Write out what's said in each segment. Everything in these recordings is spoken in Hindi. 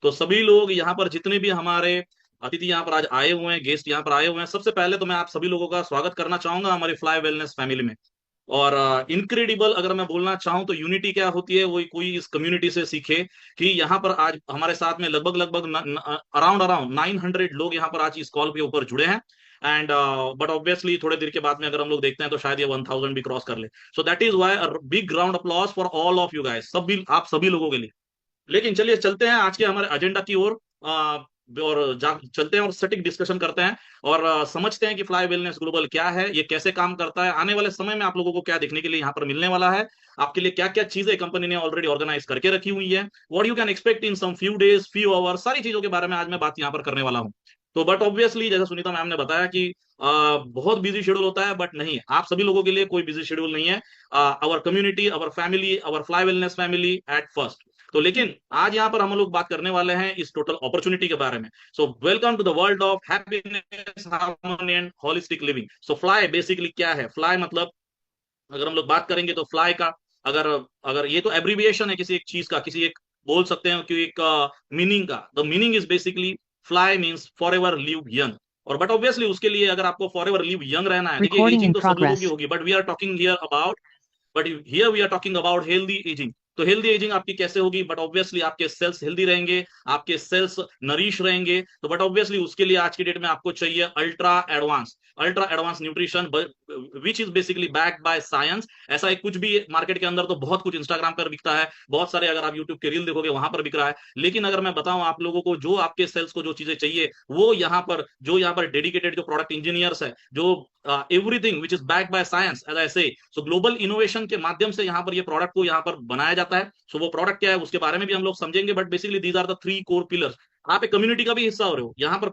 तो सभी लोग यहाँ पर जितने भी हमारे अतिथि यहाँ पर आज आए हुए हैं, गेस्ट यहाँ पर आए हुए हैं, सबसे पहले तो मैं आप सभी लोगों का स्वागत करना चाहूंगा हमारे फ्लाई वेलनेस फैमिली में। और इनक्रेडिबल अगर मैं बोलना चाहूं तो यूनिटी क्या होती है वो कोई इस कम्युनिटी से सीखे कि यहाँ पर आज हमारे साथ में लगभग लगभग अराउंड अराउंड 900 लोग यहाँ पर आज इस कॉल के ऊपर जुड़े हैं। एंड बट ऑब्वियसली थोड़े देर के बाद में अगर हम लोग देखते हैं तो शायद ये 1000 भी क्रॉस कर ले। So that is why big round applause for all of you guys, सभी आप सभी लोगों के लिए। लेकिन चलिए चलते हैं आज के हमारे एजेंडा की ओर। और चलते हैं और सटीक डिस्कशन करते हैं और समझते हैं कि फ्लाई वेलनेस ग्लोबल क्या है, ये कैसे काम करता है, आने वाले समय में आप लोगों को क्या देखने के लिए यहाँ पर मिलने वाला है, आपके लिए क्या क्या चीजें कंपनी ने ऑलरेडी ऑर्गेनाइज करके रखी हुई है, what you can expect in some few days few hours, सारी चीजों के बारे में आज मैं बात यहाँ पर करने वाला हूँ। तो बट ऑब्वियसली जैसे सुनीता मैम ने बताया कि बहुत बिजी शेड्यूल होता है, बट नहीं, आप सभी लोगों के लिए कोई बिजी शेड्यूल नहीं है। Our community, our family, our Fly Wellness family at first. तो लेकिन आज यहाँ पर हम लोग बात करने वाले हैं इस टोटल अपॉर्चुनिटी के बारे में। So welcome to the world of happiness, harmony and holistic living. So Fly basically क्या है? फ्लाई मतलब अगर हम लोग बात करेंगे तो फ्लाई का, अगर अगर ये तो एब्रीविएशन है किसी एक चीज का, किसी एक बोल सकते हैं कि एक मीनिंग का। The meaning is basically fly means for ever live young. और बट ऑब्वियसली उसके लिए अगर आपको फॉर एवर लिव यंग रहना है, देखिए Recording एजिंग in तो सब लोगों की progress. होगी, but we are talking here about, but here we are talking about healthy ageing. तो हेल्दी एजिंग आपकी कैसे होगी? बट ऑब्वियसली आपके सेल्स हेल्दी रहेंगे, आपके सेल्स नरिश रहेंगे। तो बट ऑब्वियसली उसके लिए आज की डेट में आपको चाहिए ultra advance nutrition, which is basically backed by science. ऐसा एक कुछ भी मार्केट के अंदर तो बहुत कुछ इंस्टाग्राम पर बिकता है, बहुत सारे अगर आप यूट्यूब के रील देखोगे वहां पर बिक रहा है। लेकिन अगर मैं बताऊं आप लोगों को, जो आपके सेल्स को जो चीजें चाहिए वो यहाँ पर, जो यहाँ पर डेडिकेटेड जो प्रोडक्ट इंजीनियर्स है, जो everything which is backed by science as I say, so global innovation के माध्यम से यहाँ पर ये प्रोडक्ट को यहाँ पर बनाया जाता है। सो वो प्रोडक्ट क्या है उसके बारे में भी हम लोग समझेंगे, but basically these are the three core pillars. आप एक कम्युनिटी का भी हिस्सा हो रहे हो यहाँ पर।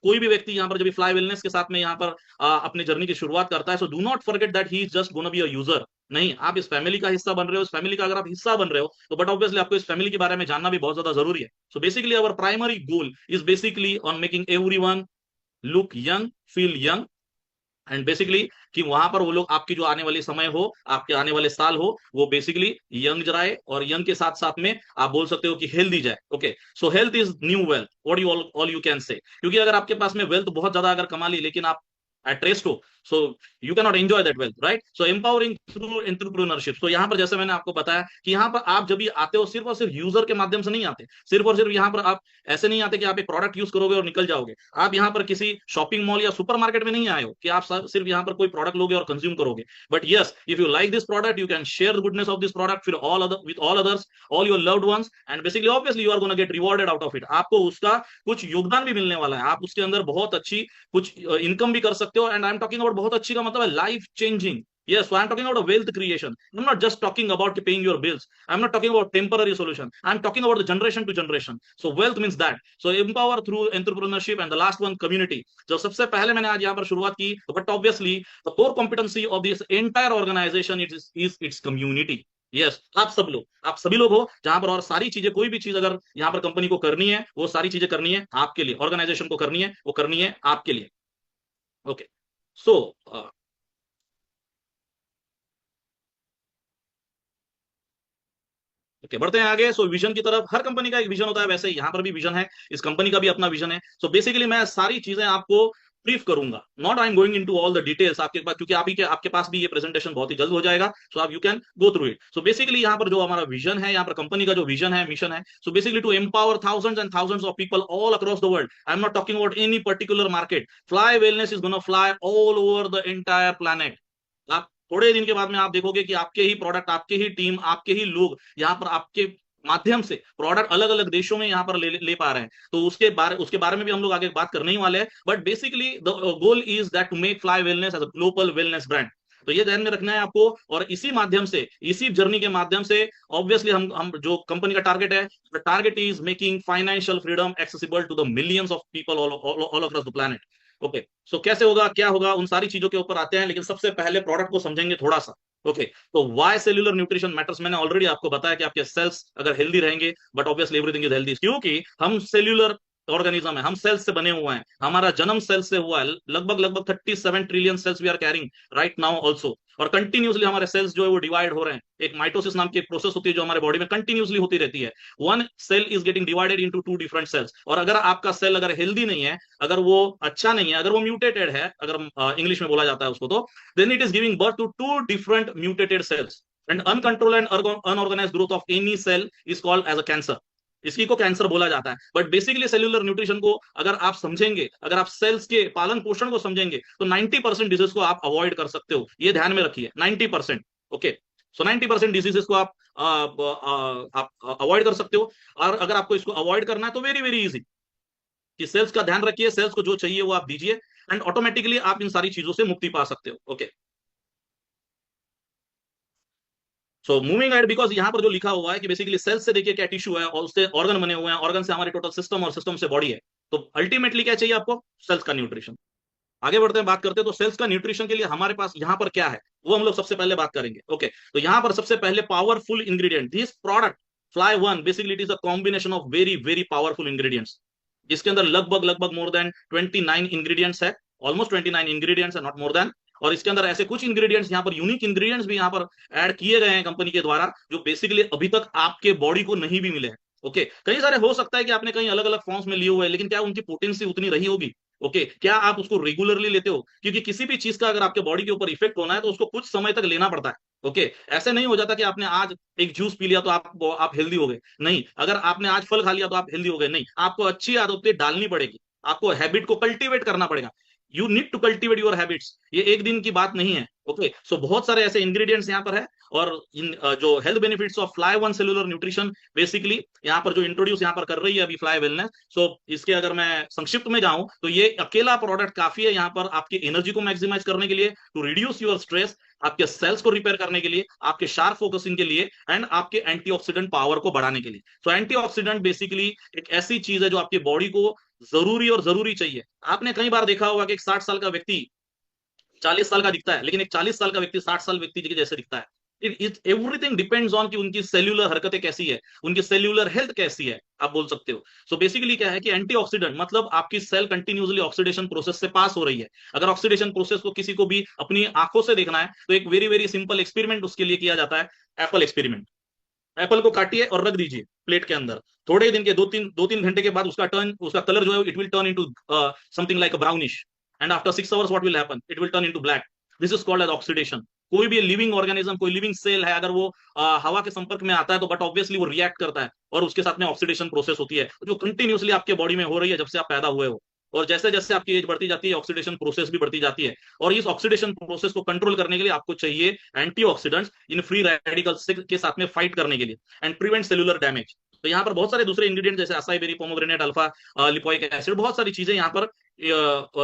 कोई भी व्यक्ति यहाँ पर जब फ्लाई वेलनेस के साथ में यहाँ पर अपनी जर्नी की शुरुआत करता है, so do not forget that he is just gonna be a user. नहीं, आप इस फैमिली का हिस्सा बन रहे हो। इस फैमिली का अगर आप हिस्सा बन रहे हो तो बट ऑब्वियसली आपको इस फैमिली के बारे में जानना भी बहुत ज्यादा जरूरी है। So basically our primary goal is basically on making everyone look young, feel young, and basically कि वहां पर वो लोग आपकी जो आने वाली समय हो, आपके आने वाले साल हो, वो बेसिकली यंग जाए, और यंग के साथ साथ में आप बोल सकते हो कि हेल्दी जाए। Okay, so health is new wealth, what you all you can say. क्योंकि अगर आपके पास में वेल्थ बहुत ज्यादा अगर कमा ली लेकिन आप एट रेस्ट हो, so you can not enjoy that wealth, right? So empowering through entrepreneurship. तो यहाँ पर जैसे मैंने आपको बताया कि यहाँ पर आप जब भी आते हो सिर्फ और सिर्फ यूजर के माध्यम से नहीं आते, सिर्फ और सिर्फ यहाँ पर आप ऐसे नहीं आते कि आप एक प्रोडक्ट यूज करोगे और निकल जाओगे। आप यहाँ पर किसी शॉपिंग मॉल या सुपर मार्केट में नहीं आए हो कि आप सिर्फ यहाँ पर कोई प्रोडक्ट लोगे और कंज्यूम करोगे। But yes, if you like this product you can share the goodness of this product फिर all other with all others, all your loved ones, and basically obviously you are gonna get rewarded out of it. आपको उसका कुछ योगदान भी मिलने वाला है, आप उसके अंदर बहुत अच्छी कुछ इनकम भी कर सकते हो। And I am talking about बहुत अच्छी का मतलब है life changing. Yes, so I'm talking about a wealth creation. I'm not just talking about paying your bills. I'm not talking about temporary solution. I'm talking about the generation to generation. So wealth means that. So empower through entrepreneurship, and the last one community. जो सबसे पहले मैंने आज यहाँ पर शुरुआत की, but obviously the core competency of this entire organization is its community. Yes, आप सभी लोग हो जहां पर, और सारी चीजें, कोई भी चीज अगर यहाँ पर कंपनी को करनी है वो सारी चीजें करनी है आपके लिए, ऑर्गेनाइजेशन को करनी है वो करनी है आपके लिए। ओके, सो ओके, बढ़ते हैं आगे। सो विजन की तरफ, हर कंपनी का एक विजन होता है, वैसे यहाँ पर भी विजन है, इस कंपनी का भी अपना विजन है। सो बेसिकली मैं सारी चीजें आपको ब्रीफ करूंगा, not I am going into all the details आपके पास, क्योंकि आपके पास भी ये प्रेजेंटेशन बहुत ही जल्द हो जाएगा। सो आप you can go through it. So basically यहाँ पर जो हमारा विजन है, यहाँ पर कंपनी का जो विजन है, मिशन है, so basically to empower thousands and thousands of people all across the world. I am not talking about any particular market. Fly Wellness is gonna fly all over the entire planet. आप थोड़े दिन के बाद में आप देखोगे कि आपके ही प्रोडक्ट, आपके ही टीम, आपके ही लोग यहाँ पर आपके माध्यम से प्रोडक्ट अलग अलग देशों में यहाँ पर ले पा रहे हैं। तो उसके बारे में भी हम लोग आगे बात करने ही वाले हैं। But basically the goal is that to make Fly Wellness as a global wellness brand. तो ये ध्यान में रखना है आपको। और इसी माध्यम से, इसी जर्नी के माध्यम से ऑब्वियसली हम जो कंपनी का टारगेट है, the target is making financial freedom accessible to the millions of people all across the planet. Okay, so कैसे होगा, क्या होगा, उन सारी चीजों के ऊपर आते हैं, लेकिन सबसे पहले प्रोडक्ट को समझेंगे थोड़ा सा। ओके, तो वाई सेल्यूलर न्यूट्रिशन मैटर्स, मैंने ऑलरेडी आपको बताया कि आपके सेल्स अगर हेल्दी रहेंगे, but obviously everything is healthy, क्योंकि हम सेल्यूलर ऑर्गेनिज्म है, हम सेल्स से बने हुए हैं, हमारा जन्म सेल्स से हुआ है। लगभग लगभग 37 trillion cells we are carrying right now also. और कंटिन्यूसली हमारे सेल्स जो है वो डिवाइड हो रहे हैं। एक माइटोसिस नाम की एक प्रोसेस होती है जो हमारे बॉडी में कंटिन्यूसली होती रहती है। One cell is getting divided into two different cells, और अगर आपका सेल अगर हेल्दी नहीं है, अगर वो अच्छा नहीं है, अगर वो म्यूटेटेड है, अगर इंग्लिश में बोला जाता है उसको, तो then it is giving birth to two different mutated cells. And uncontrolled and unorganised growth of any cell is called as a cancer. इसी को कैंसर बोला जाता है। बट बेसिकली सेल्यूलर न्यूट्रिशन को अगर आप समझेंगे, अगर आप सेल्स के पालन पोषण को समझेंगे, तो 90% डिजीज को आप अवॉइड कर सकते हो। ये ध्यान में रखिए, 90%। ओके, सो 90% डिजीजेस को आप अवॉइड कर सकते हो। और अगर आपको इसको अवॉइड करना है तो वेरी वेरी इजी, कि सेल्स का ध्यान रखिए, सेल्स को जो चाहिए वो आप दीजिए, एंड ऑटोमेटिकली आप इन सारी चीजों से मुक्ति पा सकते हो। Okay, so moving ahead, because यहाँ पर जो लिखा हुआ है कि बेसिकली सेल्स से देखिए क्या टिश्यू है, और उससे ऑर्गन बने हुए हैं, ऑर्गन से हमारे टोटल सिस्टम, और सिस्टम से बॉडी है। तो अल्टीमेटली क्या चाहिए आपको? सेल्स का न्यूट्रिशन। आगे बढ़ते हैं, बात करते हैं तो सेल्स का न्यूट्रिशन के लिए हमारे पास यहाँ पर क्या है, वो हम लोग सबसे पहले बात करेंगे। ओके, तो यहाँ पर सबसे पहले powerful ingredient, this product fly one, basically it is a combination of very very powerful ingredients, जिसके अंदर लगभग लगभग मोर देन 29 इंग्रेडिएंट्स है, ऑलमोस्ट 29 इंग्रेडिएंट्स है, नॉट मोर देन। और इसके अंदर ऐसे कुछ इंग्रेडिएंट्स यहाँ पर, यूनिक इंग्रेडिएंट्स भी यहाँ पर ऐड किए गए हैं कंपनी के द्वारा, जो बेसिकली अभी तक आपके बॉडी को नहीं भी मिले हैं। ओके, कई सारे हो सकता है कि आपने कहीं अलग अलग फॉर्म्स में लिए हुए हैं, लेकिन क्या उनकी पोटेंसी उतनी रही होगी? ओके, क्या आप उसको रेगुलरली लेते हो? क्योंकि किसी भी चीज का अगर आपके बॉडी के ऊपर इफेक्ट होना है तो उसको कुछ समय तक लेना पड़ता है। ओके, ऐसे नहीं हो जाता कि आपने आज एक जूस पी लिया तो आप हेल्दी हो गए, नहीं। अगर आपने आज फल खा लिया तो आप हेल्दी हो गए, नहीं। आपको अच्छी आदतें डालनी पड़ेगी, आपको हैबिट को कल्टीवेट करना पड़ेगा। You need to cultivate your habits, ये एक दिन की बात नहीं है। ओके, सो बहुत सारे ऐसे इंग्रेडिएंट्स यहाँ पर है। और इन जो health benefits of fly one cellular nutrition, basically यहाँ पर जो इंट्रोड्यूस यहाँ पर कर रही है अभी फ्लाई वेलनेस, सो इसके अगर मैं संक्षिप्त में जाऊं तो ये अकेला प्रोडक्ट काफी है यहाँ पर आपकी एनर्जी को मैक्सिमाइज करने के लिए, टू रिड्यूस योर स्ट्रेस, आपके सेल्स को रिपेयर करने के लिए, आपके शार्प फोकसिंग के लिए, एंड आपके एंटीऑक्सीडेंट पावर को बढ़ाने के लिए। सो एंटीऑक्सीडेंट बेसिकली एक ऐसी चीज है जो आपकी बॉडी को जरूरी और जरूरी चाहिए। आपने कई बार देखा होगा कि एक 60 साल का व्यक्ति 40 साल का दिखता है, लेकिन एक 40 साल का व्यक्ति 60 साल व्यक्ति के जैसे दिखता है। इट एवरीथिंग डिपेंड्स ऑन कि उनकी सेल्यूलर हरकतें कैसी है, उनकी सेल्यूलर हेल्थ कैसी है, आप बोल सकते हो। सो बेसिकली क्या है कि एंटीऑक्सीडेंट मतलब आपकी सेल कंटिन्यूसली ऑक्सीडेशन प्रोसेस से पास हो रही है। अगर ऑक्सीडेशन प्रोसेस को किसी को भी अपनी आंखों से देखना है तो एक वेरी वेरी सिंपल एक्सपेरिमेंट उसके लिए किया जाता है, एप्पल एक्सपेरिमेंट। एप्पल को काटिए और रख दीजिए प्लेट के अंदर, थोड़े दिन के 2-3 घंटे के बाद उसका कलर जो है it will turn into something like brownish, and after 6 hours what will happen, it will turn into black. This is called as oxidation. कोई भी लिविंग ऑर्गेनिज्म, कोई लिविंग सेल है, अगर वो हवा के संपर्क में आता है तो बट ऑब्वियसली वो रिएक्ट करता है, और उसके साथ में ऑक्सीडेशन प्रोसेस होती है जो कंटिन्यूसली आपके बॉडी में हो रही है जब से आप पैदा हुए हो। और जैसे जैसे आपकी एज बढ़ती जाती है ऑक्सीडेशन प्रोसेस भी बढ़ती जाती है, और इस ऑक्सीडेशन प्रोसेस को कंट्रोल करने के लिए आपको चाहिए एंटीऑक्सीडेंट्स इन फ्री रेडिकल्स के साथ में फाइट करने के लिए, एंड प्रिवेंट सेलुलर डैमेज। तो यहाँ पर बहुत सारे दूसरे इंग्रेडिएंट जैसे acai berry, pomegranate, alpha lipoic acid, बहुत सारी चीजें यहाँ पर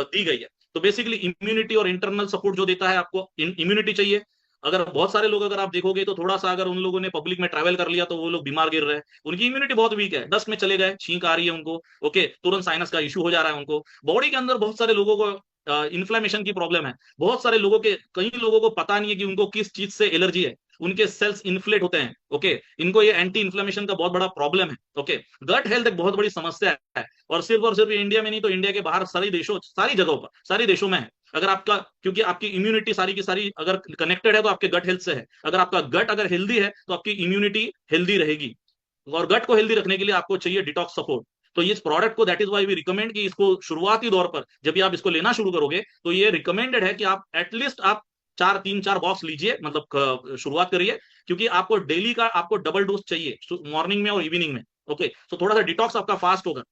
दी गई है। तो बेसिकली इम्यूनिटी और इंटरनल सपोर्ट जो देता है, आपको इम्यूनिटी चाहिए। अगर बहुत सारे लोग अगर आप देखोगे तो थोड़ा सा अगर उन लोगों ने पब्लिक में ट्रैवल कर लिया तो वो लोग बीमार गिर रहे हैं, उनकी इम्यूनिटी बहुत वीक है, डस्ट में चले गए, छींक आ रही है उनको, ओके, तुरंत साइनस का इश्यू हो जा रहा है उनको। बॉडी के अंदर बहुत सारे लोगों को इन्फ्लेमेशन की प्रॉब्लम है, बहुत सारे लोगों के, कई लोगों को पता नहीं है कि उनको किस चीज से एलर्जी है, उनके सेल्स इन्फ्लेट होते हैं। ओके, इनको ये एंटी इन्फ्लेमेशन का बहुत बड़ा प्रॉब्लम है। ओके, गट हेल्थ एक बहुत बड़ी समस्या है, और सिर्फ इंडिया में नहीं तो इंडिया के बाहर सारी देशों, सारी जगहों पर, सारी देशों में है। अगर आपका, क्योंकि आपकी इम्यूनिटी सारी की सारी अगर कनेक्टेड है तो आपके गट हेल्थ से है। अगर आपका गट अगर हेल्दी है तो आपकी इम्यूनिटी हेल्दी रहेगी, और गट को हेल्दी रखने के लिए आपको चाहिए डिटॉक्स सपोर्ट। तो इस प्रोडक्ट को, that is why we recommend कि इसको शुरुआती दौर पर जब भी आप इसको लेना शुरू करोगे तो ये रिकमेंडेड है कि आप एटलीस्ट आप 4 3 4 बॉक्स लीजिए, मतलब शुरुआत करिए, क्योंकि आपको डेली का आपको डबल डोज चाहिए, मॉर्निंग में और इवनिंग में। ओके, तो थोड़ा सा डिटॉक्स आपका फास्ट होगा।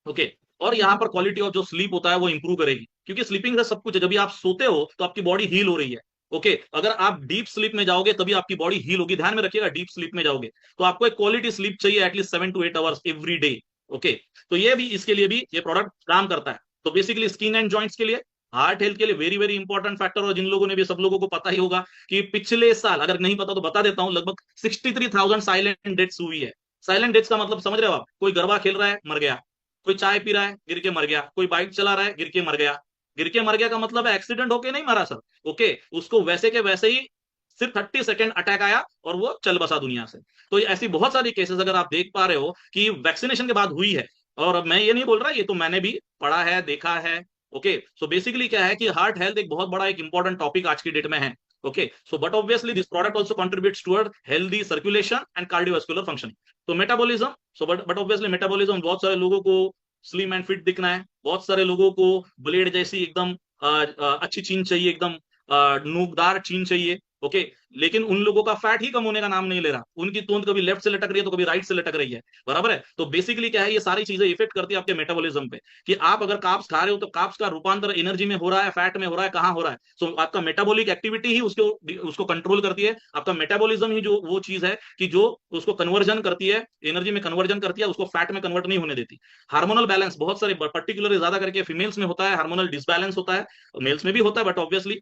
ओके, और यहाँ पर क्वालिटी ऑफ जो स्लीप होता है वो इंप्रूव करेगी, क्योंकि स्लीपिंग से सब कुछ है। जब भी आप सोते हो तो आपकी बॉडी हील हो रही है। ओके, अगर आप डीप स्लीप में जाओगे तभी आपकी बॉडी हील होगी, ध्यान में रखिएगा। डीप स्लीप में जाओगे तो आपको एक क्वालिटी स्लीप चाहिए, at least 7 to 8 hours every day. Okay, तो ये भी, इसके लिए भी ये प्रोडक्ट काम करता है। तो बेसिकली स्किन एंड जॉइंट्स के लिए, हार्ट हेल्थ के लिए वेरी वेरी इंपॉर्टेंट फैक्टर। और जिन लोगों ने भी, सब लोगों को पता ही होगा कि पिछले साल, अगर नहीं पता तो बता देता हूं, लगभग 63,000 साइलेंट डेथ्स हुई है। साइलेंट डेथ्स का मतलब समझ रहे हो आप? कोई गरबा खेल रहा है, मर गया। कोई चाय पी रहा है, गिर के मर गया। कोई बाइक चला रहा है, गिर के मर गया। गिर के मर गया का मतलब है एक्सीडेंट होके नहीं मरा सर। ओके, उसको वैसे के वैसे ही सिर्फ 30 सेकेंड अटैक आया और वो चल बसा दुनिया से। तो ऐसी बहुत सारी केसेस अगर आप देख पा रहे हो कि वैक्सीनेशन के बाद हुई है। और मैं ये नहीं बोल रहा, ये तो मैंने भी पढ़ा है, देखा है। ओके, सो बेसिकली क्या है कि हार्ट हेल्थ एक बहुत बड़ा एक इंपॉर्टेंट टॉपिक आज की डेट में है। Okay, so but obviously this product also contributes toward healthy circulation and cardiovascular functioning. तो metabolism, so but obviously metabolism, बहुत सारे लोगों को स्लिम एंड फिट दिखना है, बहुत सारे लोगों को ब्लेड जैसी एकदम अच्छी चीन चाहिए, एकदम नोकदार चीन चाहिए। ओके, लेकिन उन लोगों का फैट ही कम होने का नाम नहीं ले रहा, उनकी तोंद कभी लेफ्ट से लटक रही है तो कभी राइट से लटक रही है, बराबर है। तो बेसिकली क्या है, ये सारी चीजें इफेक्ट करती है आपके मेटाबॉलिज्म पे, कि आप अगर कार्ब्स खा रहे हो तो कार्ब्स का रूपांतर एनर्जी में हो रहा है, फैट में हो रहा है, कहाँ हो रहा है। सो आपका मेटाबॉलिक एक्टिविटी ही उसको उसको कंट्रोल करती है, आपका मेटाबॉलिज्म ही जो वो चीज है कि जो उसको कन्वर्जन करती है, एनर्जी में कन्वर्जन करती है, उसको फैट में कन्वर्ट नहीं होने देती। हार्मोनल बैलेंस बहुत सारे, पर्टिकुलरली ज्यादा करके फीमेल्स में होता है, हार्मोनल डिसबैलेंस होता है, मेल्स में भी होता है, बट ऑब्वियसली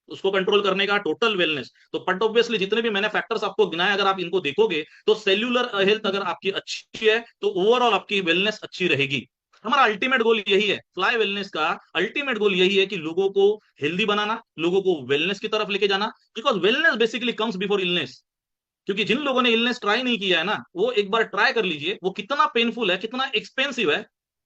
उसको कंट्रोल करने का टोटल वेलनेस। तो बट ऑब्वियसली जितने भी मैंने फैक्टर्स आपको गिनाए, अगर आप इनको देखोगे तो सेल्यूलर हेल्थ अगर आपकी अच्छी है तो ओवरऑल आपकी वेलनेस अच्छी रहेगी। हमारा अल्टीमेट गोल यही है, फ्लाई वेलनेस का अल्टीमेट गोल यही है कि लोगों को हेल्दी बनाना, लोगों को वेलनेस की तरफ लेके जाना, because wellness basically comes before illness. क्योंकि जिन लोगों ने इलनेस ट्राई नहीं किया है ना, वो एक बार ट्राई कर लीजिए, वो कितना पेनफुल है, कितना एक्सपेंसिव है।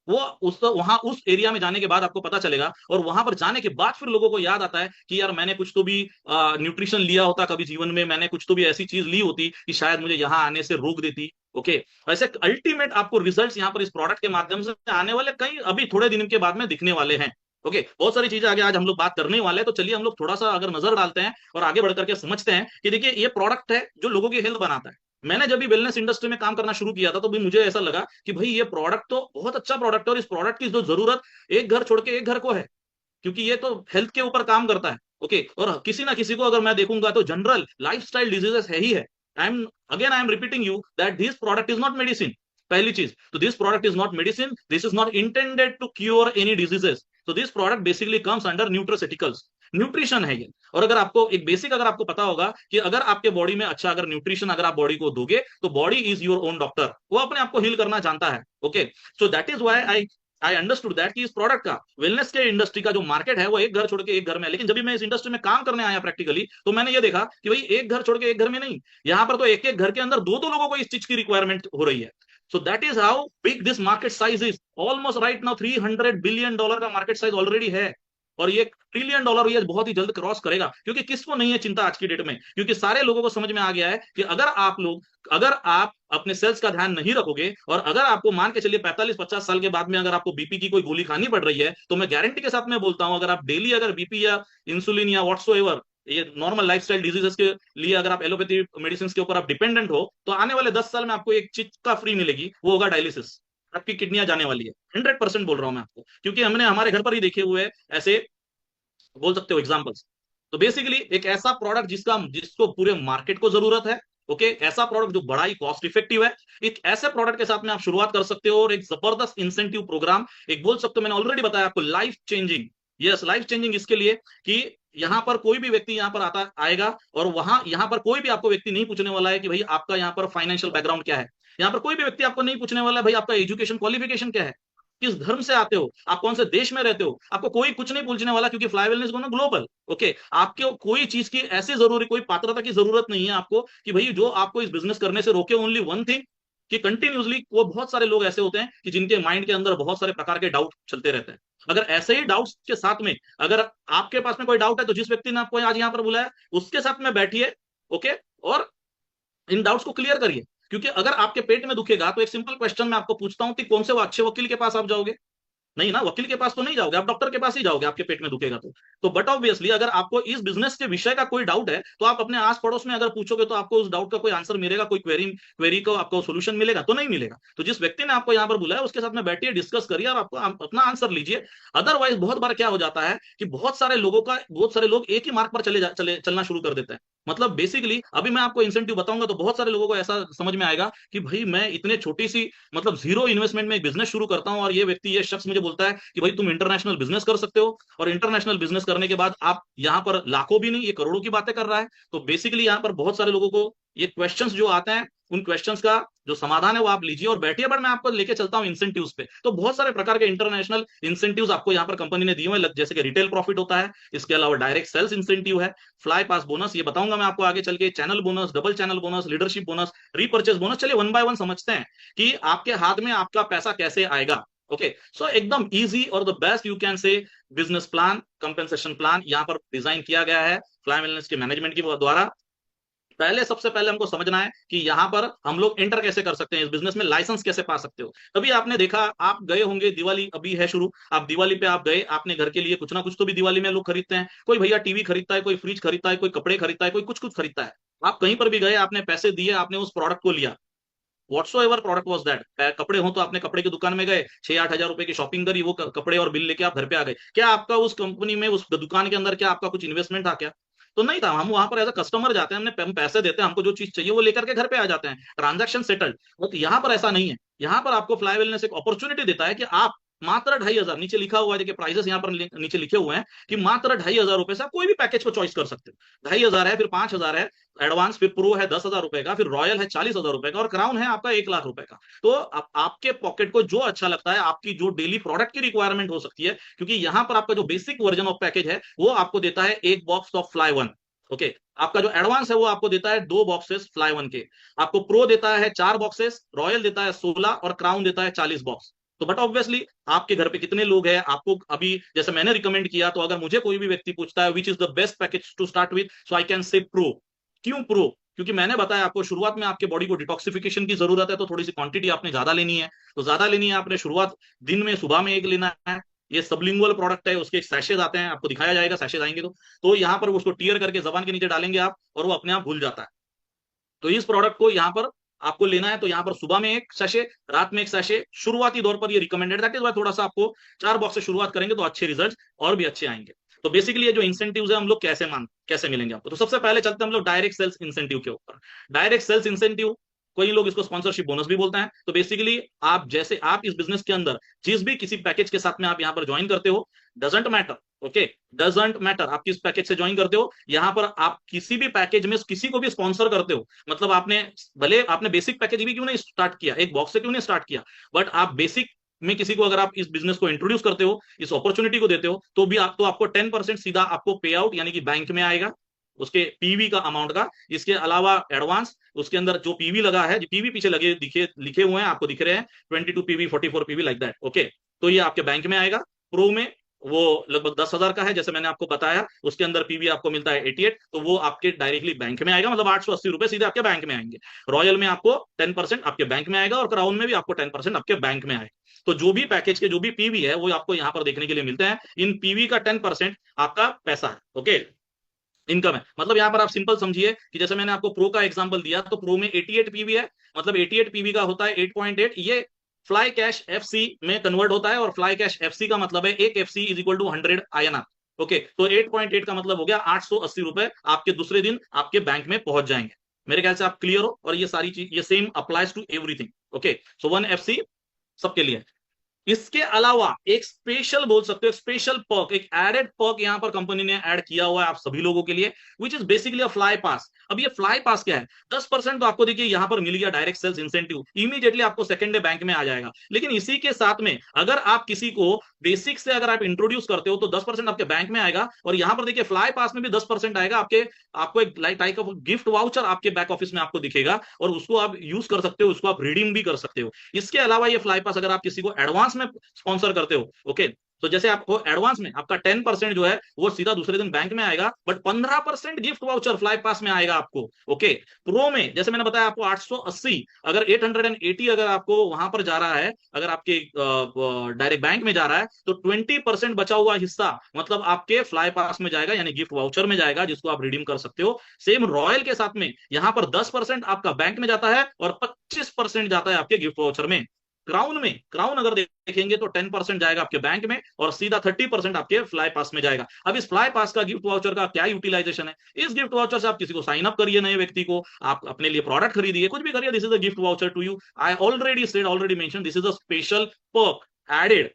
वो उस वहां उस एरिया में जाने के बाद आपको पता चलेगा, और वहां पर जाने के बाद फिर लोगों को याद आता है कि यार मैंने कुछ तो भी न्यूट्रिशन लिया होता कभी जीवन में, मैंने कुछ तो भी ऐसी चीज ली होती कि शायद मुझे यहाँ आने से रोक देती। ओके, वैसे अल्टीमेट आपको रिजल्ट्स यहाँ पर इस प्रोडक्ट के माध्यम से आने वाले कई अभी थोड़े दिन के बाद में दिखने वाले हैं। ओके, बहुत सारी चीजें आगे आज हम लोग बात करने वाले हैं, तो चलिए हम लोग थोड़ा सा अगर नजर डालते हैं और आगे बढ़ करके समझते हैं कि देखिए ये प्रोडक्ट है जो लोगों की हेल्थ बनाता है। मैंने जब भी वेलनेस इंडस्ट्री में काम करना शुरू किया था तो भी मुझे ऐसा लगा कि भाई ये प्रोडक्ट तो बहुत अच्छा प्रोडक्ट है, और इस प्रोडक्ट की जो जरूरत एक घर छोड़ के एक घर को है, क्योंकि ये तो हेल्थ के ऊपर काम करता है। ओके, और किसी ना किसी को अगर मैं देखूंगा तो जनरल लाइफस्टाइल डिजीजेस है ही है। I am repeating you that this product is not medicine. पहली चीज तो this product is not medicine, this is not intended to cure any diseases. तो this product basically comes under nutraceuticals, nutrition है ये। और अगर आपको एक बेसिक अगर आपको पता होगा कि अगर आपके बॉडी में अच्छा अगर न्यूट्रिशन अगर आप बॉडी को दोगे तो body is your own doctor, वो अपने आप को हील करना जानता है। Okay, so that is why I understood that कि इस प्रोडक्ट का वेलनेस के इंडस्ट्री का जो मार्केट है वो एक घर छोड़ के एक घर में है। लेकिन जब भी मैं इस इंडस्ट्री में काम करने आया प्रैक्टिकली, तो मैंने ये देखा कि भाई एक घर छोड़ के एक घर में नहीं, यहाँ पर तो एक एक घर के अंदर दो दो लोगों को इस चीज की रिक्वायरमेंट हो रही है। सो that is how big this market size is. Almost right now $300 billion का मार्केट साइज ऑलरेडी है, और ये $1 ट्रिलियन ये बहुत ही जल्द क्रॉस करेगा। क्योंकि किसको नहीं है चिंता आज की डेट में, क्योंकि सारे लोगों को समझ में आ गया है कि अगर आप अपने सेल्स का ध्यान नहीं रखोगे, और अगर आपको मान के चलिए 45-50 साल के बाद में अगर आपको बीपी की कोई गोली खानी पड़ रही है, तो मैं गारंटी के साथ में बोलता हूं, अगर आप डेली अगर बीपी या इंसुलिन या व्हाट्सोएवर ये नॉर्मल लाइफस्टाइल डिजीजेस के लिए अगर आप एलोपैथी मेडिसिन के ऊपर आप डिपेंडेंट हो, तो आने वाले 10 साल में आपको एक चीज का फ्री मिलेगी, वो होगा डायलिसिस। आपकी किडनियां जाने वाली है, 100% बोल रहा हूं मैं आपको, क्योंकि हमने हमारे घर पर ही देखे हुए ऐसे, बोल सकते हो एग्जाम्पल्स। तो बेसिकली एक ऐसा प्रोडक्ट जिसको पूरे मार्केट को जरूरत है। ओके, ऐसा प्रोडक्ट जो बड़ा ही कॉस्ट इफेक्टिव है, एक ऐसे प्रोडक्ट के साथ में आप शुरुआत कर सकते हो, और एक जबरदस्त इंसेंटिव प्रोग्राम, एक बोल सकते हो, मैंने ऑलरेडी बताया आपको, life changing. Yes, life changing इसके लिए कि यहाँ पर कोई भी व्यक्ति यहाँ पर आता आएगा, और वहां यहाँ पर कोई भी आपको व्यक्ति नहीं पूछने वाला है कि भाई आपका यहाँ पर फाइनेंशियल बैकग्राउंड क्या है। यहाँ पर कोई भी व्यक्ति आपको नहीं पूछने वाला है भाई आपका एजुकेशन क्वालिफिकेशन क्या है, किस धर्म से आते हो, आप कौन से देश में रहते हो, आपको कोई कुछ नहीं पूछने वाला, क्योंकि फ्लाई वेलनेस को ना ग्लोबल। ओके, आपके कोई चीज की ऐसी जरूरी, कोई पात्रता की जरूरत नहीं है आपको कि भाई जो आपको इस बिजनेस करने से रोके। ओनली वन थिंग कि कंटिन्यूसली, वो बहुत सारे लोग ऐसे होते हैं कि जिनके माइंड के अंदर बहुत सारे प्रकार के डाउट चलते रहते हैं। अगर ऐसे ही डाउट्स के साथ में अगर आपके पास में कोई डाउट है, तो जिस व्यक्ति ने आपको आज यहाँ पर बुलाया उसके साथ में बैठिए। ओके, और इन डाउट्स को क्लियर करिए। क्योंकि अगर आपके पेट में दुखेगा तो एक सिंपल क्वेश्चन मैं आपको पूछता हूं कि कौन से वो अच्छे वकील के पास आप जाओगे? नहीं ना, वकील के पास तो नहीं जाओगे, आप डॉक्टर के पास ही जाओगे, आपके पेट में दुखेगा तो बट ऑब्वियसली अगर आपको इस बिजनेस के विषय का कोई डाउट है, तो आप अपने आस पड़ोस में अगर पूछोगे तो आपको उस डाउट का कोई आंसर मिलेगा, कोई क्वेरी को आपको सोल्यूशन मिलेगा? तो नहीं मिलेगा। तो जिस व्यक्ति ने आपको यहाँ पर बुलाया उसके साथ में बैठिए, डिस्कस करिए, और आपको अपना आंसर लीजिए। अदरवाइज बहुत बार क्या हो जाता है कि बहुत सारे लोग एक ही मार्ग पर चलना शुरू कर देते हैं। मतलब बेसिकली अभी मैं आपको इंसेंटिव बताऊंगा तो बहुत सारे लोगों को ऐसा समझ में आएगा कि भाई मैं इतने छोटी सी, मतलब जीरो इन्वेस्टमेंट में एक बिजनेस शुरू करता हूं, और ये व्यक्ति, ये शख्स मुझे बोलता है कि भाई तुम इंटरनेशनल बिजनेस कर सकते हो, और इंटरनेशनल बिजनेस करने के बाद आप यहाँ पर लाखों भी नहीं, ये करोड़ों की बातें कर रहा है। तो बेसिकली यहाँ पर बहुत सारे लोगों को ये क्वेश्चंस जो आते हैं, उन क्वेश्चंस का जो समाधान है वो आप लीजिए और बैठिए। बट मैं आपको लेके चलता हूँ इंसेंटिव्स पे। तो बहुत सारे प्रकार के इंटरनेशनल इंसेंटिव्स आपको यहाँ पर कंपनी ने दिए हुए, जैसे कि रिटेल प्रॉफिट होता है, इसके अलावा डायरेक्ट सेल्स इंसेंटिव है, फ्लाई पास बोनस, ये बताऊंगा मैं आपको आगे चल के, channel bonus, double channel bonus, leadership bonus, repurchase bonus. चलिए वन बाय वन समझते हैं कि आपके हाथ में आपका पैसा कैसे आएगा। ओके, सो एकदम इजी और the best you can say business plan, compensation plan यहाँ पर डिजाइन किया गया है फ्लाई वेलनेस के मैनेजमेंट के द्वारा। पहले सबसे पहले हमको समझना है कि यहाँ पर हम लोग एंटर कैसे कर सकते हैं इस बिजनेस में, लाइसेंस कैसे पा सकते हो। तभी आपने देखा, आप गए होंगे, दिवाली अभी है शुरू, आप दिवाली पे आप गए, आपने घर के लिए कुछ ना कुछ तो भी दिवाली में लोग खरीदते हैं, कोई भैया टीवी खरीदता है, कोई फ्रिज खरीदता है, कोई कपड़े खरीदता है, कोई कुछ कुछ खरीदता है। आप कहीं पर भी गए, आपने पैसे दिए, आपने उस प्रोडक्ट को लिया, whatso ever product was that, कपड़े हो तो आपने कपड़े की दुकान में गए, 6-8 हजार रुपए की शॉपिंग करी, वो कपड़े और बिल लेके आप घर पे आ गए, क्या आपका उस कंपनी में, उस दुकान के अंदर क्या आपका कुछ इन्वेस्टमेंट था क्या? तो नहीं था। हम वहां पर एज अ कस्टमर जाते हैं, हम पैसे देते हैं, हमको जो चीज चाहिए वो लेकर के घर पे आ जाते हैं, ट्रांजैक्शन सेटल्ड। बट यहाँ पर ऐसा नहीं है। यहाँ पर आपको फ्लाई वेलनेस एक अपॉर्चुनिटी देता है कि आप मात्र 2,500, नीचे लिखा हुआ है, देखिए प्राइसेस यहाँ पर नीचे लिखे हुए हैं कि मात्र 2,500 रुपए से आप कोई भी पैकेज को चॉइस कर सकते हो। 2,500 है, फिर 5,000 है एडवांस, फिर प्रो है 10,000 रुपए का, फिर रॉयल है 40,000 रुपए का, और क्राउन है आपका 1 लाख रुपए का। तो आपके पॉकेट को जो अच्छा लगता है, आपकी जो डेली प्रोडक्ट की रिक्वायरमेंट हो सकती है, क्योंकि यहाँ पर आपका जो बेसिक वर्जन ऑफ पैकेज है वो आपको देता है एक box of fly one. Okay, आपका जो एडवांस है वो आपको देता है 2 बॉक्सेस फ्लाई वन के, आपको प्रो देता है 4 बॉक्सेस, रॉयल देता है 16, और क्राउन देता है 40 बॉक्स। तो बट ऑब्वियसली आपके घर पे कितने लोग हैं, आपको अभी जैसे मैंने रिकमेंड किया, तो अगर मुझे कोई भी व्यक्ति पूछता है which is the best package to start with, so I can say Pro. क्यों प्रो? क्योंकि मैंने बताया आपको, शुरुआत में आपके बॉडी को डिटॉक्सिफिकेशन की जरूरत है, तो थोड़ी सी क्वांटिटी आपने ज्यादा लेनी है, तो ज्यादा लेनी है आपने शुरुआत, दिन में सुबह में एक लेना है। ये सबलिंगुअल प्रोडक्ट है, उसके सैशेज आते हैं, आपको दिखाया जाएगा सैशेज आएंगे तो यहाँ पर उसको टीयर करके जबान के नीचे डालेंगे आप, और वो अपने आप भूल जाता है। तो इस प्रोडक्ट को यहाँ पर आपको लेना है, तो यहाँ पर सुबह में एक सैशे, रात में एक सैशे, शुरुआती दौर पर ये रिकमेंडेड, दैट इज वाई थोड़ा सा आपको 4 बॉक्स से शुरुआत करेंगे तो अच्छे रिजल्ट और भी अच्छे आएंगे। तो बेसिकली ये जो इंसेंटिव्स है हम लोग कैसे मिलेंगे आपको, तो सबसे पहले चलते हैं हम लोग डायरेक्ट सेल्स इंसेंटिव के ऊपर। डायरेक्ट सेल्स इंसेंटिव, कोई लोग इसको स्पॉन्सरशिप बोनस भी बोलते हैं। तो बेसिकली आप जैसे आप इस बिजनेस के अंदर जिस भी किसी पैकेज के साथ में आप यहाँ पर ज्वाइन करते हो, doesn't matter, okay, doesn't matter आप किस पैकेज से ज्वाइन करते हो, यहाँ पर आप किसी भी पैकेज में किसी को भी स्पॉन्सर करते हो, मतलब आपने भले आपने बेसिक पैकेज भी क्यों नहीं स्टार्ट किया, एक बॉक्स से क्यों नहीं स्टार्ट किया, बट आप बेसिक में किसी को अगर आप इस बिजनेस को इंट्रोड्यूस करते हो, इस अपॉर्चुनिटी को देते हो, तो भी आप, तो आपको 10% सीधा आपको पे आउट यानी कि बैंक में आएगा, उसके पीवी का अमाउंट का। इसके अलावा एडवांस, उसके अंदर जो पीवी लगा है, जो पीवी पीछे लगे दिखे लिखे हुए हैं आपको दिख रहे हैं, 22 PV, 44 PV like that, okay, तो ये आपके बैंक में आएगा। प्रो में वो लगभग 10,000 का है, जैसे मैंने आपको बताया, उसके अंदर पीवी आपको मिलता है 88, तो वो आपके डायरेक्टली बैंक में आएगा, मतलब 880 रुपए सीधे आपके बैंक में आएंगे। रॉयल में आपको 10% आपके बैंक में आएगा, और क्राउन में भी आपको 10% आपके बैंक में आएगा। तो जो भी पैकेज के जो भी पीवी है वो आपको यहाँ पर देखने के लिए मिलते हैं। इन पीवी का 10% आपका पैसा है, ओके, इनकम है। मतलब यहाँ पर आप सिंपल समझिए कि जैसे मैंने आपको प्रो का एग्जांपल दिया, तो प्रो में 88 पीवी है, मतलब 88 पीवी का होता है 8.8, ये फ्लाई कैश एफसी में कन्वर्ट होता है, और फ्लाई कैश एफसी का मतलब है एक FC is equal to 100 INR। Okay, तो 8.8 का मतलब हो गया 880 रुपए आपके दूसरे दिन आपके बैंक में पहुंच जाएंगे। मेरे ख्याल से आप क्लियर हो, और ये सारी चीज ये same applies to everything. Okay, so 1 FC सबके लिए। इसके अलावा एक स्पेशल बोल सकते हो, स्पेशल पर्क, एक एडेड पर्क यहाँ पर कंपनी ने ऐड किया हुआ है आप सभी लोगों के लिए, which is basically a fly pass. अब ये फ्लाई पास क्या है? 10% तो आपको देखिए यहाँ पर मिल गया डायरेक्ट सेल्स इंसेंटिव, इमीडिएटली आपको सेकंड डे बैंक में आ जाएगा। लेकिन इसी के साथ में अगर आप किसी को बेसिक से अगर आप इंट्रोड्यूस करते हो, तो 10% आपके बैंक में आएगा, और यहाँ पर देखिए फ्लाई पास में भी 10% आएगा आपके, आपको एक टाइप ऑफ गिफ्ट वाउचर आपके बैक ऑफिस में आपको दिखेगा, और उसको आप यूज कर सकते हो, उसको आप रिडीम भी कर सकते हो। इसके अलावा ये फ्लाई पास अगर आप किसी को एडवांस में स्पॉन्सर करते हो, ओके, तो जैसे आपको एडवांस में आपका 10% जो है वो सीधा दूसरे दिन बैंक में आएगा, बट 15% गिफ्ट वाउचर फ्लाई पास में आएगा आपको। ओके, प्रो में जैसे मैंने बताया आपको 880, अगर 880 अगर आपको वहां पर जा रहा है, अगर आपके डायरेक्ट बैंक में जा रहा है, तो 20% बचा हुआ हिस्सा मतलब आपके फ्लाई पास में जाएगा, यानी गिफ्ट वाउचर में जाएगा, जिसको आप रिडीम कर सकते हो। सेम रॉयल के साथ में यहाँ पर 10% आपका बैंक में जाता है, और 25% जाता है आपके गिफ्ट वाउचर में। क्राउन अगर देखेंगे तो 10% जाएगा आपके बैंक में, और सीधा 30% आपके फ्लाई पास में जाएगा। अब इस फ्लाई पास का गिफ्ट वाउचर का क्या यूटिलाइजेशन है? इस गिफ्ट वाउचर से आप किसी को साइन अप करिए, नए व्यक्ति को, आप अपने लिए प्रोडक्ट खरीदिए, कुछ भी करिए, this is a gift voucher to you. I already mention this is a special perk added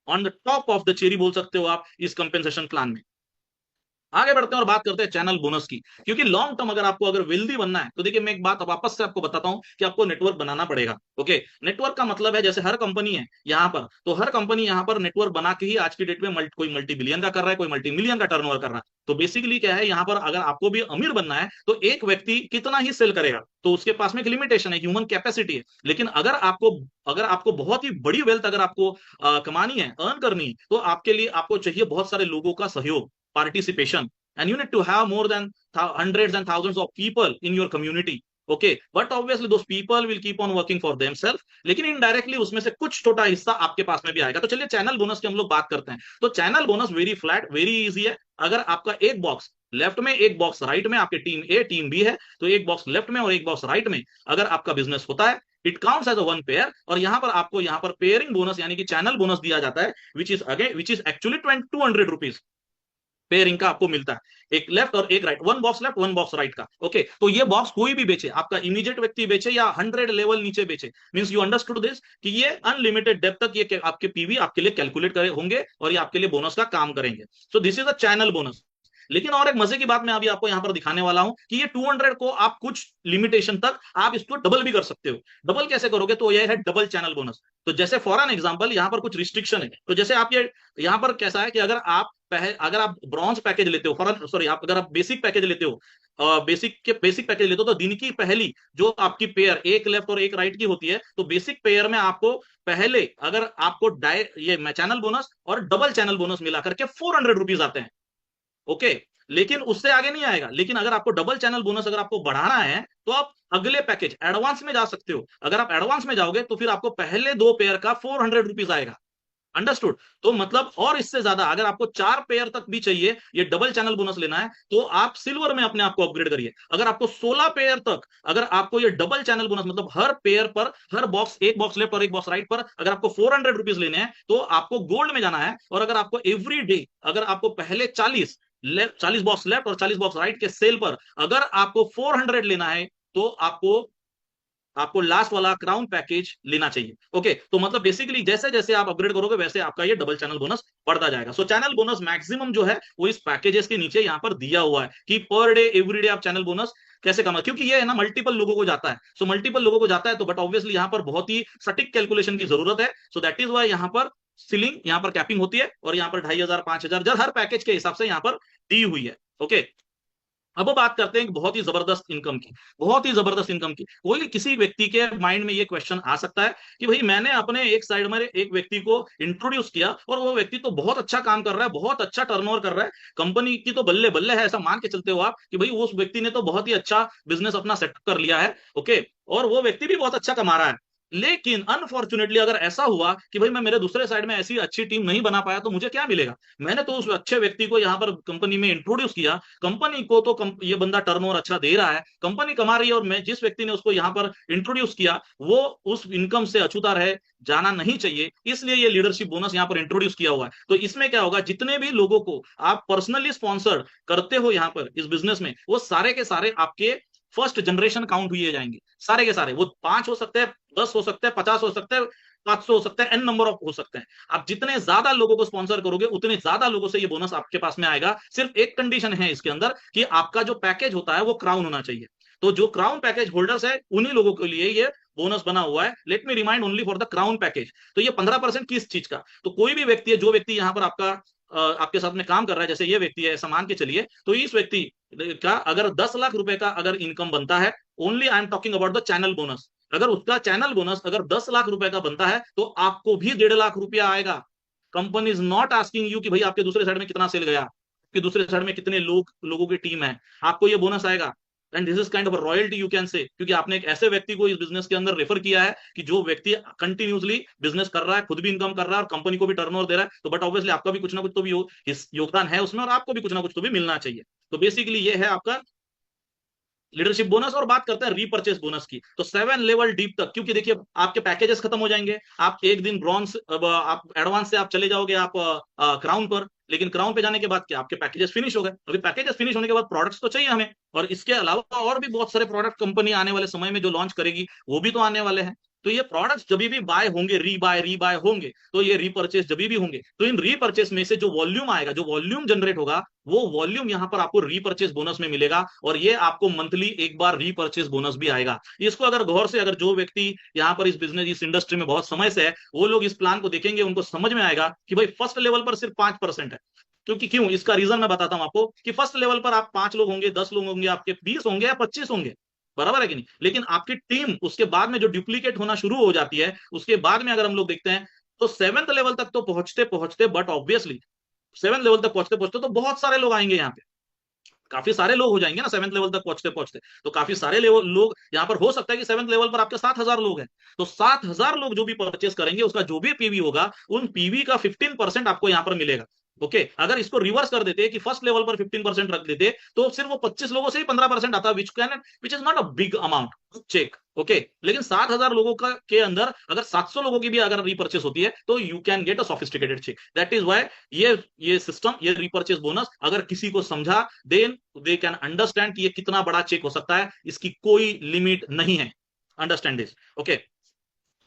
on the top of the cherry बोल सकते हो आप इस कंपेंसेशन प्लान में। आगे बढ़ते हैं और बात करते हैं चैनल बोनस की, क्योंकि लॉन्ग टर्म अगर आपको अगर वेल्दी बनना है तो देखिए मैं एक बात वापस से आपको बताता हूं कि आपको नेटवर्क बनाना पड़ेगा। ओके, नेटवर्क का मतलब है जैसे हर कंपनी है यहाँ पर, तो हर कंपनी यहाँ पर नेटवर्क बना के ही आज की डेट में कोई मल्टी बिलियन का कर रहा है, कोई मल्टी मिलियन का टर्नओवर कर रहा है। तो बेसिकली क्या है यहाँ पर, अगर आपको भी अमीर बनना है तो एक व्यक्ति कितना ही सेल करेगा, तो उसके पास में एक लिमिटेशन है, ह्यूमन कैपेसिटी है। लेकिन अगर आपको बहुत ही बड़ी वेल्थ अगर आपको कमानी है, अर्न करनी है, तो आपके लिए आपको चाहिए बहुत सारे लोगों का सहयोग, participation, and you need to have more than hundreds and thousands of people in your community. Okay, but obviously those people will keep on working for themselves, लेकिन इनडायरेक्टली उसमें से कुछ छोटा हिस्सा आपके पास में भी आएगा। तो चलिए चैनल बोनस की हम लोग बात करते हैं। तो channel bonus very flat, very easy है। अगर आपका एक बॉक्स लेफ्ट में, एक बॉक्स राइट में, आपके टीम ए टीम बी है, तो एक बॉक्स लेफ्ट में और एक बॉक्स राइट में अगर आपका बिजनेस होता है, it counts as a one pair. और यहाँ पर आपको यहाँ पर पेयरिंग बोनस यानी कि चैनल बोनस दिया जाता है, which is actually 200 rupees pairing का आपको मिलता है। एक लेफ्ट और एक right, one box left one box right का। ओके, तो ये बॉक्स कोई भी बेचे, आपका इमीडिएट व्यक्ति बेचे या 100 लेवल नीचे बेचे, मींस यू अंडरस्टूड दिस, कि ये अनलिमिटेड डेप्थ तक ये आपके पीवी आपके लिए कैलकुलेट करे होंगे और ये आपके लिए बोनस का काम करेंगे। सो this is a channel bonus. लेकिन और एक मजे की बात मैं अभी आपको यहाँ पर दिखाने वाला हूं कि ये 200 को आप कुछ लिमिटेशन तक आप इसको डबल भी कर सकते हो। डबल कैसे करोगे, तो ये है डबल चैनल बोनस। तो जैसे फॉर एन एग्जांपल यहाँ पर कुछ रिस्ट्रिक्शन है, तो जैसे आप ये यहाँ पर कैसा है कि अगर आप ब्रॉन्ज पैकेज लेते हो, फॉर सॉरी, आप अगर आप बेसिक पैकेज लेते हो, बेसिक पैकेज लेते हो, तो दिन की पहली जो आपकी पेयर एक लेफ्ट और एक राइट की होती है, तो बेसिक पेयर में आपको पहले अगर आपको ये चैनल बोनस और डबल चैनल बोनस मिला करके 400 रुपीज आते हैं। ओके, लेकिन उससे आगे नहीं आएगा। लेकिन अगर आपको डबल चैनल बोनस अगर आपको बढ़ाना है, तो आप अगले पैकेज एडवांस में जा सकते हो। अगर आप एडवांस में जाओगे तो फिर आपको पहले दो पेयर का 400 रुपीज आएगा। अंडरस्टूड? तो मतलब और इससे ज्यादा अगर आपको 4 पेयर तक भी चाहिए ये डबल चैनल बोनस लेना है, तो आप सिल्वर में अपने आप को अपग्रेड करिए। अगर आपको 16 पेयर तक अगर आपको ये डबल चैनल बोनस, मतलब हर पेयर पर, हर बॉक्स, एक बॉक्स लेफ्ट और एक बॉक्स राइट पर अगर आपको 400 रुपीज लेने हैं, तो आपको गोल्ड में जाना है। और अगर आपको एवरी डे अगर आपको पहले 40 बॉक्स लेफ्ट और 40 बॉक्स राइट के सेल पर अगर आपको 400 लेना है, तो आपको आपको लास्ट वाला क्राउन पैकेज लेना चाहिए। ओके, तो मतलब बेसिकली जैसे जैसे आप अपग्रेड करोगे वैसे आपका ये डबल चैनल बोनस बढ़ता जाएगा। सो चैनल बोनस मैक्सिमम जो है वो इस पैकेजेस के नीचे यहाँ पर दिया हुआ है कि पर डे एवरी डे आप चैनल बोनस कैसे कमा, क्योंकि ये है ना मल्टीपल लोगों को जाता है। सो मल्टीपल लोगों को जाता है, तो बट ऑब्वियसली यहाँ पर बहुत ही सटीक कैलकुलेशन की जरूरत है। सो दैट इज वाई यहाँ पर सीलिंग, यहाँ पर कैपिंग होती है, और यहाँ पर 2500 5000 हर पैकेज के हिसाब से यहाँ पर दी हुई है। ओके, अब बात करते हैं बहुत ही जबरदस्त इनकम की। बहुत ही जबरदस्त इनकम की, कोई किसी व्यक्ति के माइंड में ये क्वेश्चन आ सकता है कि भाई मैंने अपने एक साइड में एक व्यक्ति को इंट्रोड्यूस किया और वो व्यक्ति तो बहुत अच्छा काम कर रहा है, बहुत अच्छा टर्नओवर कर रहा है, कंपनी की तो बल्ले बल्ले है, ऐसा मान के चलते हो आप कि भाई उस व्यक्ति ने तो बहुत ही अच्छा बिजनेस अपना सेटअप कर लिया है। ओके, और वो व्यक्ति भी बहुत अच्छा कमा रहा है। लेकिन अनफॉर्चुनेटली अगर ऐसा हुआ कि भाई मैं मेरे दूसरे साइड में ऐसी अच्छी टीम नहीं बना पाया, तो मुझे क्या मिलेगा? मैंने तो उस अच्छे व्यक्ति को यहाँ पर कंपनी में इंट्रोड्यूस किया, कंपनी को तो ये बंदा टर्नओवर अच्छा दे रहा है, कंपनी कमा रही है, और मैं जिस व्यक्ति ने उसको यहाँ पर इंट्रोड्यूस किया वो उस इनकम से अछूता रहे, जाना नहीं चाहिए। इसलिए ये लीडरशिप बोनस यहाँ पर इंट्रोड्यूस किया हुआ है। तो इसमें क्या होगा, जितने भी लोगों को आप पर्सनली स्पॉन्सर करते हो यहाँ पर इस बिजनेस में, वो सारे के सारे आपके फर्स्ट जनरेशन काउंट हुए जाएंगे, सारे के सारे। वो 5 हो सकते हैं, 10 हो सकते हैं, 50 हो सकते हैं, 500 हो सकता है, एन नंबर ऑफ हो सकते हैं। आप जितने ज्यादा लोगों को स्पॉन्सर करोगे उतने ज्यादा लोगों से ये बोनस आपके पास में आएगा। सिर्फ एक कंडीशन है इसके अंदर कि आपका जो पैकेज होता है वो क्राउन होना चाहिए। तो जो क्राउन पैकेज होल्डर्स है उन्हीं लोगों के लिए ये बोनस बना हुआ है। Let me remind only for the crown package. तो ये 15% किस चीज का, तो कोई भी व्यक्ति है, जो व्यक्ति यहाँ पर आपके साथ में काम कर रहा है, जैसे ये व्यक्ति है ऐसा मान के चलिए, तो इस व्यक्ति का अगर 10 लाख रुपए का अगर इनकम बनता है, only I am talking about the channel bonus, अगर उसका चैनल बोनस अगर 10 लाख रुपए का बनता है, तो आपको भी 1.5 लाख रुपया आएगा। Company is not asking you कि भाई आपके दूसरे साइड में कितना सेल गया, आपके दूसरे साइड में कितने लोगों की टीम है, आपको ये बोनस आएगा। And this is kind of royalty you can say, क्योंकि आपने एक ऐसे व्यक्ति को इस बिजनेस के अंदर रेफर किया है कि जो व्यक्ति कंटिन्यूसली बिजनेस कर रहा है, खुद भी इनकम कर रहा है और कंपनी को भी टर्नओवर दे रहा है। तो बट ऑब्वियसली आपका भी कुछ ना कुछ तो भी योगदान है उसमें, और आपको भी कुछ ना कुछ तो भी मिलना चाहिए। तो बेसिकली ये है आपका लीडरशिप बोनस। और बात करते हैं रीपर्चेस बोनस की, तो 7 लेवल डीप तक, क्योंकि देखिए आपके पैकेजेस खत्म हो जाएंगे, आप एक दिन ब्रॉन्ज, आप एडवांस से आप चले जाओगे आप क्राउन पर, लेकिन क्राउन पे जाने के बाद क्या, आपके पैकेजेस फिनिश हो गए। अभी पैकेजेस फिनिश होने के बाद प्रोडक्ट्स तो चाहिए हमें, और इसके अलावा और भी बहुत सारे प्रोडक्ट कंपनी आने वाले समय में जो लॉन्च करेगी वो भी तो आने वाले हैं। तो ये प्रोडक्ट्स जब भी बाय होंगे, रीबाय होंगे, तो ये रीपर्चेस जब भी होंगे, तो इन रीपर्चेस में से जो वॉल्यूम आएगा, जो वॉल्यूम जनरेट होगा, वो वॉल्यूम यहाँ पर आपको रीपर्चेस बोनस में मिलेगा, और ये आपको मंथली एक बार रीपर्चेस बोनस भी आएगा। इसको अगर गौर से, अगर जो व्यक्ति यहाँ पर इस बिजनेस, इस इंडस्ट्री में बहुत समय से है, वो लोग इस प्लान को देखेंगे, उनको समझ में आएगा कि भाई फर्स्ट लेवल पर सिर्फ 5% है। क्योंकि क्यों, इसका रीजन मैं बताता हूं आपको, कि फर्स्ट लेवल पर आप 5 लोग होंगे, 10 लोग होंगे, आपके 20 होंगे या 25 होंगे, बराबर है कि नहीं, लेकिन आपकी टीम उसके बाद में जो डुप्लीकेट होना शुरू हो जाती है, उसके बाद में अगर हम लोग देखते हैं, तो 7th लेवल तक तो पहुंचते पहुंचते, बट ऑब्वियसली 7th लेवल तक पहुंचते पहुंचते तो बहुत सारे लोग आएंगे यहाँ पे, काफी सारे लोग हो जाएंगे ना 7th लेवल तक पहुंचते पहुंचते, तो काफी सारे लेवल लोग यहाँ पर, हो सकता है कि 7th लेवल पर आपके 7,000 लोग हैं, तो 7,000 लोग जो भी परचेस करेंगे, उसका जो भी पीवी होगा, उन पीवी का 15% आपको यहाँ पर मिलेगा। ओके, अगर इसको रिवर्स कर देते कि फर्स्ट लेवल पर 15% रख देते, तो सिर्फ वो 25 लोगों से ही 15% आता, which is not a big amount, cheque. Okay, लेकिन 7,000 लोगों का के अंदर अगर 700 लोगों की भी अगर रीपर्चेस होती है, तो you can get a sophisticated cheque. That is why ये सिस्टम, ये रीपर्चेस बोनस अगर किसी को समझा, देन दे कैन अंडरस्टैंड कि ये कितना बड़ा चेक हो सकता है, इसकी कोई लिमिट नहीं है। Understand this, okay.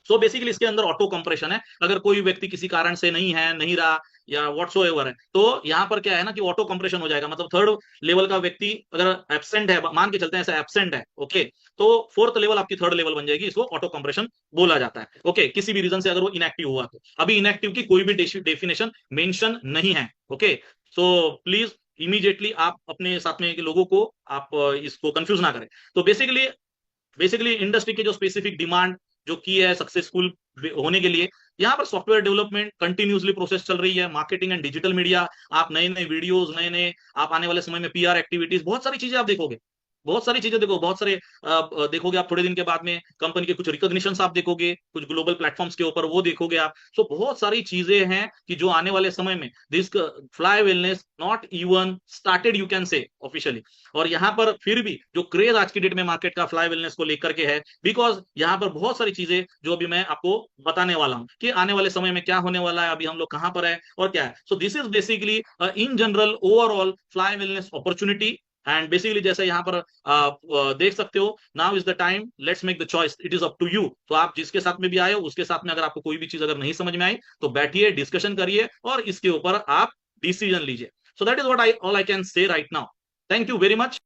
So basically इसके अंदर ऑटो कंप्रेशन है, अगर कोई व्यक्ति किसी कारण से नहीं है, नहीं रहा, या व्हाट्सोएवर है, तो यहाँ पर क्या है ना, कि ऑटो कंप्रेशन हो जाएगा, मतलब 3rd लेवल का व्यक्ति अगर एब्सेंट है, मान के चलते हैं ऐसा एब्सेंट है, ओके, तो 4th लेवल आपकी 3rd लेवल बन जाएगी, इसको ऑटो कंप्रेशन बोला जाता है। ओके, किसी भी रीजन से अगर वो इनएक्टिव हुआ, तो अभी इनएक्टिव की कोई भी डेफिनेशन मेंशन नहीं है। ओके, सो प्लीज इमीडिएटली आप अपने साथ में के लोगों को आप इसको कंफ्यूज ना करें। तो बेसिकली इंडस्ट्री के जो स्पेसिफिक डिमांड जो की है सक्सेसफुल होने के लिए, यहाँ पर सॉफ्टवेयर डेवलपमेंट कंटिन्यूसली प्रोसेस चल रही है, मार्केटिंग एंड डिजिटल मीडिया, आप नए नए वीडियोस, नए नए, आप आने वाले समय में पीआर एक्टिविटीज, बहुत सारी चीजें आप देखोगे, बहुत सारी चीजें देखो, बहुत सारे देखोगे आप, थोड़े दिन के बाद में कंपनी के कुछ रिकॉग्निशन आप देखोगे, कुछ ग्लोबल प्लेटफॉर्म्स के ऊपर वो देखोगे आप। सो बहुत सारी चीजें हैं कि जो आने वाले समय में, this fly wellness not even started, you can say officially. और यहाँ पर फिर भी जो क्रेज आज की डेट में मार्केट का फ्लाई वेलनेस को लेकर के है, बिकॉज यहाँ पर बहुत सारी चीजें जो अभी मैं आपको बताने वाला हूँ कि आने वाले समय में क्या होने वाला है, अभी हम लोग कहाँ पर है और क्या है। So this is basically in general overall Fly Wellness opportunity. And basically जैसे यहाँ पर आप देख सकते हो, now is the time, let's make the choice, it is up to you. तो आप जिसके साथ में भी आए हो, उसके साथ में अगर आपको कोई भी चीज अगर नहीं समझ में आई, तो बैठिए, डिस्कशन करिए, और इसके ऊपर आप डिसीजन लीजिए। सो that is what I all I can से right now. Thank you very much.